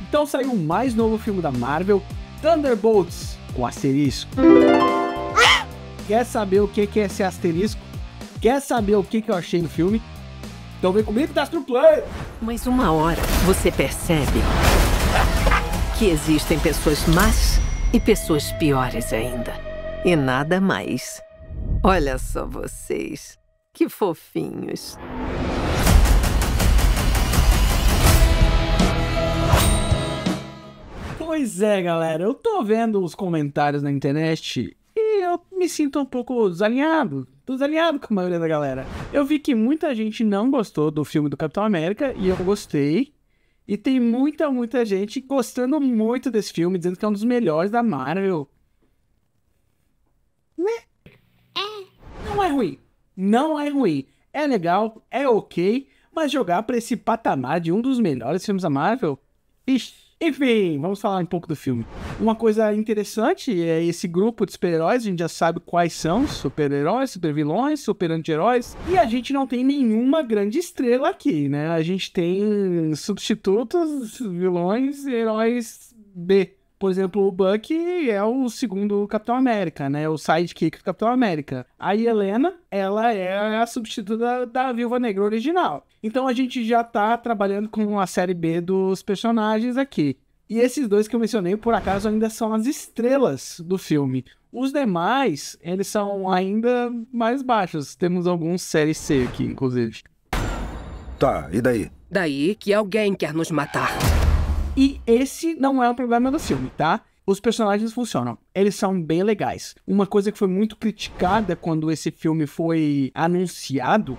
Então saiu o mais novo filme da Marvel, Thunderbolts, com asterisco. Quer saber o que é esse asterisco? Quer saber o que eu achei no filme? Então vem comigo, Astro Play! Mas uma hora você percebe que existem pessoas más e pessoas piores ainda. E nada mais. Olha só vocês, que fofinhos. Pois é, galera, eu tô vendo os comentários na internet e eu me sinto um pouco desalinhado. Tô desalinhado com a maioria da galera. Eu vi que muita gente não gostou do filme do Capitão América e eu gostei. E tem muita gente gostando muito desse filme, dizendo que é um dos melhores da Marvel. Né? Não é ruim. Não é ruim. É legal, é ok, mas jogar pra esse patamar de um dos melhores filmes da Marvel... Ixi. Enfim, vamos falar um pouco do filme. Uma coisa interessante é esse grupo de super-heróis, a gente já sabe quais são, super-heróis, super-vilões, super-anti-heróis, e a gente não tem nenhuma grande estrela aqui, né? A gente tem substitutos, vilões e heróis B. Por exemplo, o Bucky é o segundo Capitão América, né? O sidekick do Capitão América. A Helena, ela é a substituta da Viúva Negra original. Então a gente já tá trabalhando com a série B dos personagens aqui. E esses dois que eu mencionei, por acaso, ainda são as estrelas do filme. Os demais, eles são ainda mais baixos. Temos alguns série C aqui, inclusive. Tá, e daí? Daí que alguém quer nos matar. E esse não é o problema do filme, tá? Os personagens funcionam, eles são bem legais. Uma coisa que foi muito criticada quando esse filme foi anunciado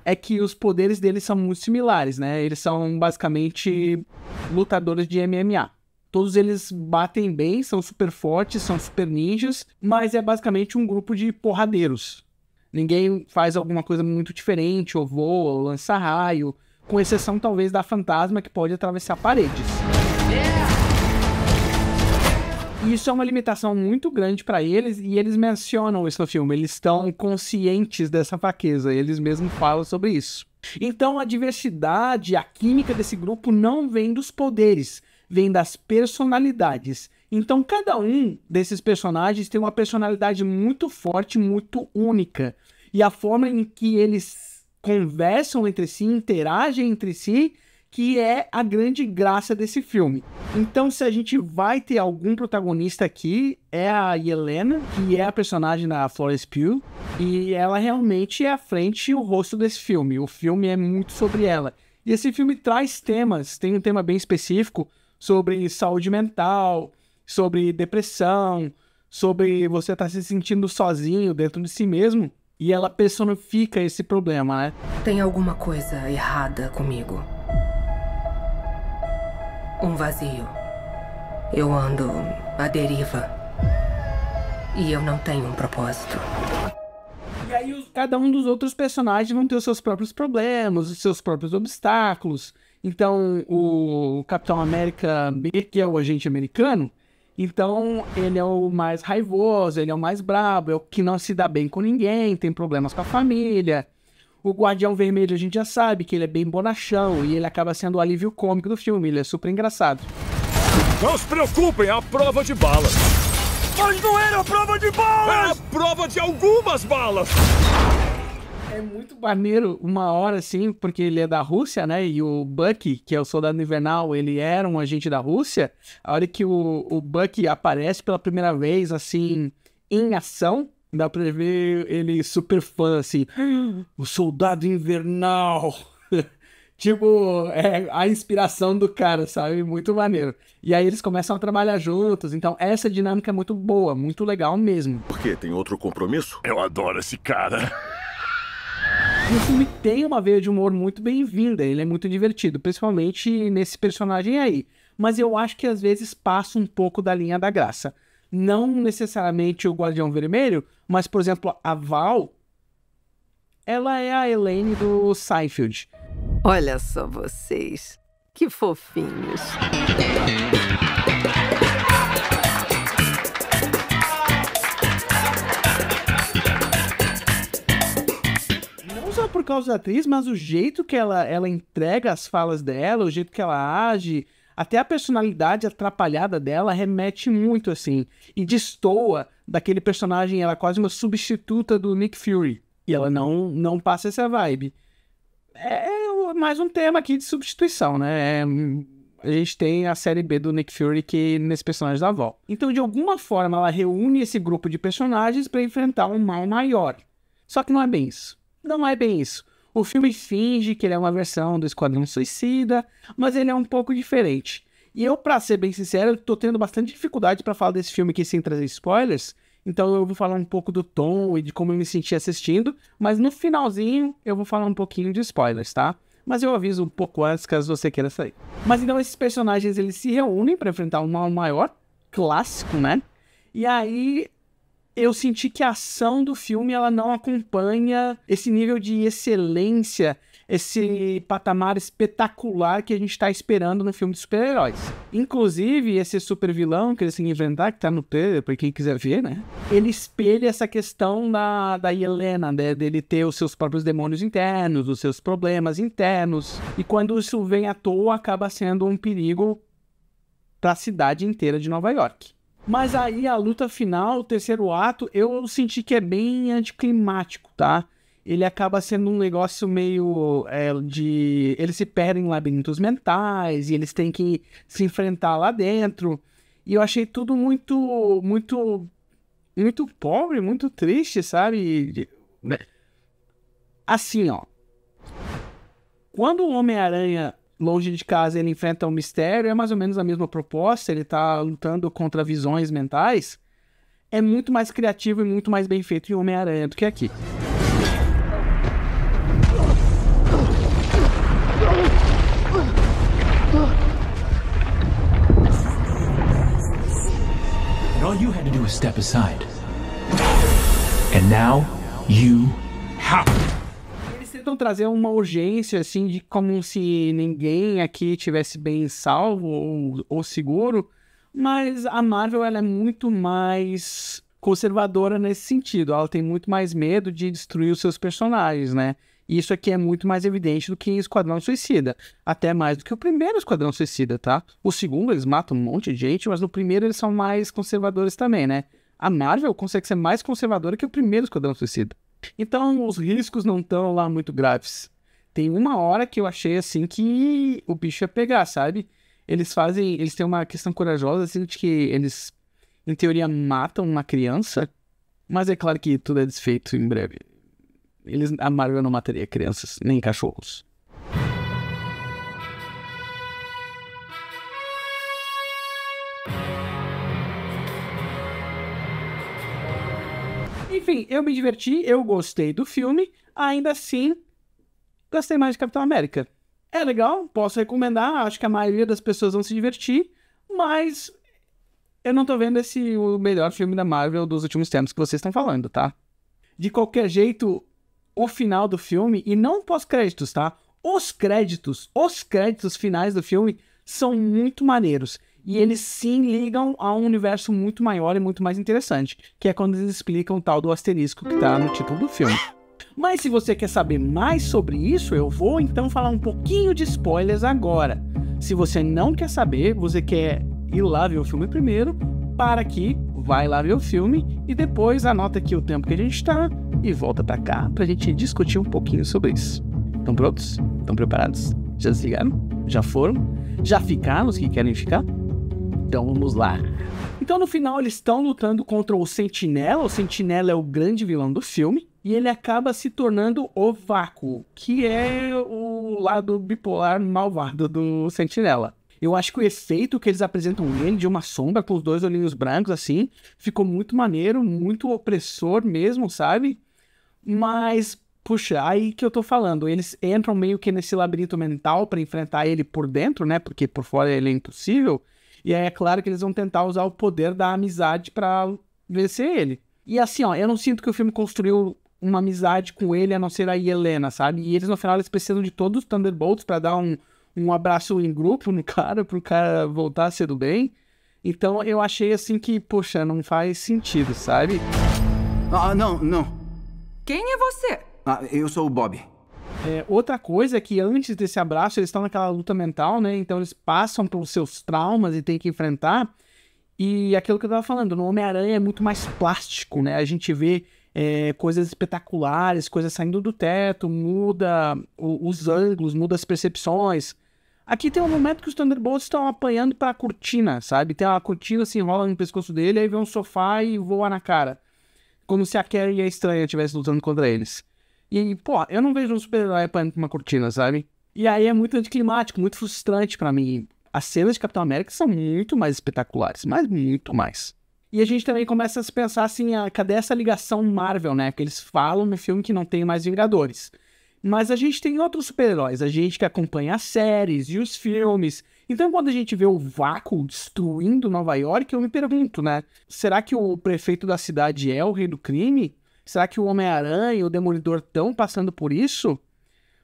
é que os poderes deles são muito similares, né? Eles são basicamente lutadores de MMA. Todos eles batem bem, são super fortes, são super ninjas, mas é basicamente um grupo de porradeiros. Ninguém faz alguma coisa muito diferente, ou voa, ou lança raio, com exceção talvez da Fantasma, que pode atravessar paredes. E isso é uma limitação muito grande para eles, e eles mencionam isso no filme. Eles estão conscientes dessa fraqueza, eles mesmos falam sobre isso. Então a diversidade, a química desse grupo não vem dos poderes, vem das personalidades. Então cada um desses personagens tem uma personalidade muito forte, muito única. E a forma em que eles conversam entre si, interagem entre si, que é a grande graça desse filme. Então, se a gente vai ter algum protagonista aqui, é a Helena, que é a personagem da Florence Pugh, e ela realmente é a frente e o rosto desse filme. O filme é muito sobre ela. E esse filme traz temas, tem um tema bem específico sobre saúde mental, sobre depressão, sobre você estar se sentindo sozinho dentro de si mesmo, e ela personifica esse problema, né? Tem alguma coisa errada comigo. Um vazio. Eu ando à deriva. E eu não tenho um propósito. E aí cada um dos outros personagens vão ter os seus próprios problemas, os seus próprios obstáculos. Então o Capitão América B, que é o agente americano, então ele é o mais raivoso, ele é o mais brabo, é o que não se dá bem com ninguém, tem problemas com a família. O Guardião Vermelho a gente já sabe que ele é bem bonachão e ele acaba sendo o alívio cômico do filme, ele é super engraçado. Não se preocupem, é a prova de balas. Mas não era a prova de balas! Era a prova de algumas balas! É muito maneiro uma hora assim, porque ele é da Rússia, né? E o Bucky, que é o Soldado Invernal, ele era um agente da Rússia. A hora que o Bucky aparece pela primeira vez, assim, em ação, dá pra ver ele super fã, assim, o Soldado Invernal. Tipo, é a inspiração do cara, sabe? Muito maneiro. E aí eles começam a trabalhar juntos, então essa dinâmica é muito boa, muito legal mesmo. Por quê? Tem outro compromisso? Eu adoro esse cara. E o filme tem uma veia de humor muito bem-vinda, ele é muito divertido, principalmente nesse personagem aí. Mas eu acho que às vezes passa um pouco da linha da graça. Não necessariamente o Guardião Vermelho, mas, por exemplo, a Val, ela é a Elaine do Seinfeld. Olha só vocês, que fofinhos. Não só por causa da atriz, mas o jeito que ela entrega as falas dela, o jeito que ela age, Até a personalidade atrapalhada dela remete muito, assim, e destoa daquele personagem, ela é quase uma substituta do Nick Fury. E ela não passa essa vibe. É mais um tema aqui de substituição, né? A gente tem a série B do Nick Fury que nesse personagem da avó. Então, de alguma forma, ela reúne esse grupo de personagens para enfrentar um mal maior. Só que não é bem isso. Não é bem isso. O filme finge que ele é uma versão do Esquadrão Suicida, mas ele é um pouco diferente. E eu, pra ser bem sincero, eu tô tendo bastante dificuldade pra falar desse filme aqui sem trazer spoilers, então eu vou falar um pouco do tom e de como eu me senti assistindo, mas no finalzinho eu vou falar um pouquinho de spoilers, tá? Mas eu aviso um pouco antes, caso você queira sair. Mas então esses personagens, eles se reúnem pra enfrentar um mal maior, clássico, né? E aí eu senti que a ação do filme, ela não acompanha esse nível de excelência, esse patamar espetacular que a gente tá esperando no filme de super-heróis. Inclusive, esse super vilão que eles têm que inventar, que tá no trailer, pra quem quiser ver, né? Ele espelha essa questão da Yelena, né? Dele ter os seus próprios demônios internos, os seus problemas internos. E quando isso vem à toa, acaba sendo um perigo pra cidade inteira de Nova York. Mas aí a luta final, o terceiro ato, eu senti que é bem anticlimático, tá? Ele acaba sendo um negócio meio eles se perdem em labirintos mentais e eles têm que se enfrentar lá dentro. E eu achei tudo muito pobre, muito triste, sabe? Assim, ó. Quando o Homem-Aranha, longe de casa, ele enfrenta um mistério, é mais ou menos a mesma proposta, ele tá lutando contra visões mentais, é muito mais criativo e muito mais bem feito em Homem-Aranha do que aqui. And all you had to do was step aside. And now, you have Tentam trazer uma urgência, assim, de como se ninguém aqui tivesse bem salvo ou seguro, mas a Marvel, ela é muito mais conservadora nesse sentido, ela tem muito mais medo de destruir os seus personagens, né? E isso aqui é muito mais evidente do que em Esquadrão Suicida, até mais do que o primeiro Esquadrão Suicida, tá? O segundo, eles matam um monte de gente, mas no primeiro eles são mais conservadores também, né? A Marvel consegue ser mais conservadora que o primeiro Esquadrão Suicida. Então, os riscos não estão lá muito graves. Tem uma hora que eu achei, assim, que o bicho ia pegar, sabe? Eles têm uma questão corajosa, assim, de que eles, em teoria, matam uma criança, mas é claro que tudo é desfeito em breve. A Marvel não mataria crianças, nem cachorros. Enfim, eu me diverti, eu gostei do filme, ainda assim, gostei mais de Capitão América. É legal, posso recomendar, acho que a maioria das pessoas vão se divertir, mas eu não tô vendo o melhor filme da Marvel dos últimos tempos que vocês estão falando, tá? De qualquer jeito, o final do filme, e não pós-créditos, tá? Os créditos finais do filme são muito maneiros. E eles sim ligam a um universo muito maior e muito mais interessante, que é quando eles explicam o tal do asterisco que tá no título do filme. Mas se você quer saber mais sobre isso, eu vou então falar um pouquinho de spoilers agora. Se você não quer saber, você quer ir lá ver o filme primeiro, para aqui, vai lá ver o filme e depois anota aqui o tempo que a gente tá e volta pra cá pra gente discutir um pouquinho sobre isso. Estão prontos? Estão preparados? Já desligaram? Já foram? Já ficaram os que querem ficar? Então vamos lá. Então no final eles estão lutando contra o Sentinela. O Sentinela é o grande vilão do filme. E ele acaba se tornando o Vácuo, que é o lado bipolar malvado do Sentinela. Eu acho que o efeito que eles apresentam nele, de uma sombra com os dois olhinhos brancos assim, ficou muito maneiro, muito opressor mesmo, sabe? Mas, puxa, aí que eu tô falando, eles entram meio que nesse labirinto mental pra enfrentar ele por dentro, né? Porque por fora ele é impossível. E aí é claro que eles vão tentar usar o poder da amizade pra vencer ele. E assim, ó, eu não sinto que o filme construiu uma amizade com ele, a não ser a Yelena, sabe? E eles, no final, eles precisam de todos os Thunderbolts pra dar um abraço em grupo no cara, pro cara voltar a ser do bem. Então eu achei assim que, poxa, não faz sentido, sabe? Não. Quem é você? Eu sou o Bob. Outra coisa é que antes desse abraço eles estão naquela luta mental, né? Então eles passam pelos seus traumas e tem que enfrentar. E aquilo que eu tava falando, no Homem-Aranha é muito mais plástico, né? A gente vê coisas espetaculares, coisas saindo do teto, muda os ângulos, muda as percepções. Aqui tem um momento que os Thunderbolts estão apanhando pra cortina, sabe? Tem uma cortina, se enrola no pescoço dele, aí vem um sofá e voa na cara. Como se a Carrie e a Estranha estivessem lutando contra eles. E, pô, eu não vejo um super-herói apanhando pra uma cortina, sabe? E aí é muito anticlimático, muito frustrante pra mim. As cenas de Capitão América são muito mais espetaculares, mas muito mais. E a gente também começa a se pensar assim, cadê essa ligação Marvel, né? Porque eles falam no filme que não tem mais Vingadores. Mas a gente tem outros super-heróis, a gente que acompanha as séries e os filmes. Então quando a gente vê o vácuo destruindo Nova York, eu me pergunto, né? Será que o prefeito da cidade é o rei do crime? Será que o Homem-Aranha e o Demolidor estão passando por isso?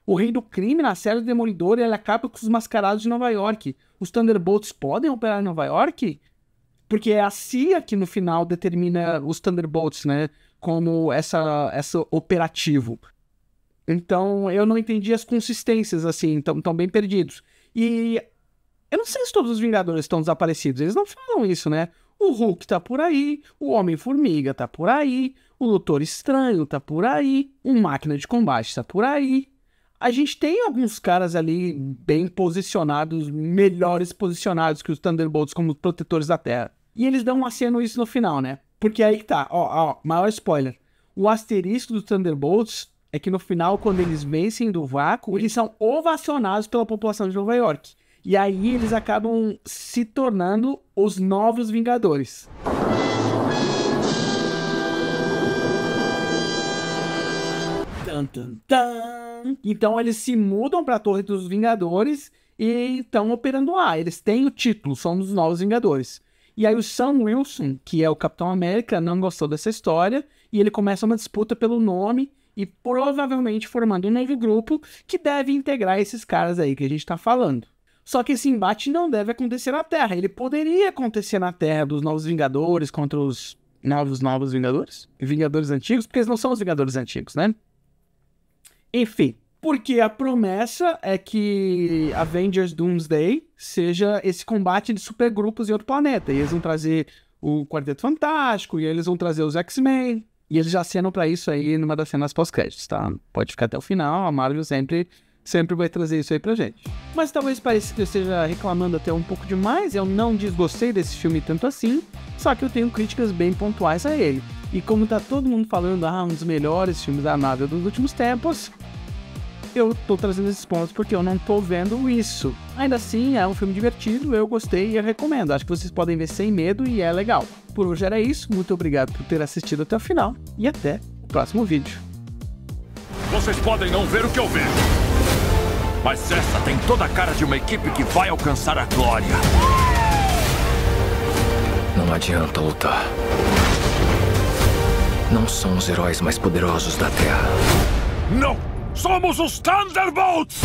O rei do crime, na série do Demolidor, ele acaba com os mascarados de Nova York. Os Thunderbolts podem operar em Nova York? Porque é a CIA que no final determina os Thunderbolts, né? Como essa operativo. Então, eu não entendi as consistências, assim, estão bem perdidos. E eu não sei se todos os Vingadores estão desaparecidos, eles não falam isso, né? O Hulk tá por aí, o Homem-Formiga tá por aí, o Doutor Estranho tá por aí, o Máquina de Combate tá por aí. A gente tem alguns caras ali bem posicionados, melhores posicionados que os Thunderbolts como protetores da Terra. E eles dão um aceno isso no final, né? Porque aí que tá, ó, maior spoiler. O asterisco dos Thunderbolts é que no final, quando eles vencem do vácuo, eles são ovacionados pela população de Nova York. E aí eles acabam se tornando os novos Vingadores. Tan, tan, tan. Então eles se mudam para a Torre dos Vingadores e estão operando lá. Eles têm o título, são os novos Vingadores. E aí o Sam Wilson, que é o Capitão América, não gostou dessa história e ele começa uma disputa pelo nome e provavelmente formando um novo grupo que deve integrar esses caras aí que a gente tá falando. Só que esse embate não deve acontecer na Terra. Ele poderia acontecer na Terra dos Novos Vingadores contra os novos Vingadores? Vingadores antigos? Porque eles não são os Vingadores antigos, né? Enfim, porque a promessa é que Avengers Doomsday seja esse combate de supergrupos em outro planeta. E eles vão trazer o Quarteto Fantástico, e eles vão trazer os X-Men. E eles já acenam pra isso aí numa das cenas pós-créditos, tá? Pode ficar até o final, a Marvel sempre vai trazer isso aí pra gente. Mas talvez pareça que eu esteja reclamando até um pouco demais, eu não desgostei desse filme tanto assim, só que eu tenho críticas bem pontuais a ele. E como tá todo mundo falando, um dos melhores filmes da Marvel dos últimos tempos, eu tô trazendo esses pontos porque eu não tô vendo isso. Ainda assim, é um filme divertido, eu gostei e eu recomendo. Acho que vocês podem ver sem medo e é legal. Por hoje era isso, muito obrigado por ter assistido até o final e até o próximo vídeo. Vocês podem não ver o que eu vejo, mas essa tem toda a cara de uma equipe que vai alcançar a glória. Não adianta lutar. Não são os heróis mais poderosos da Terra. Não! Somos os Thunderbolts!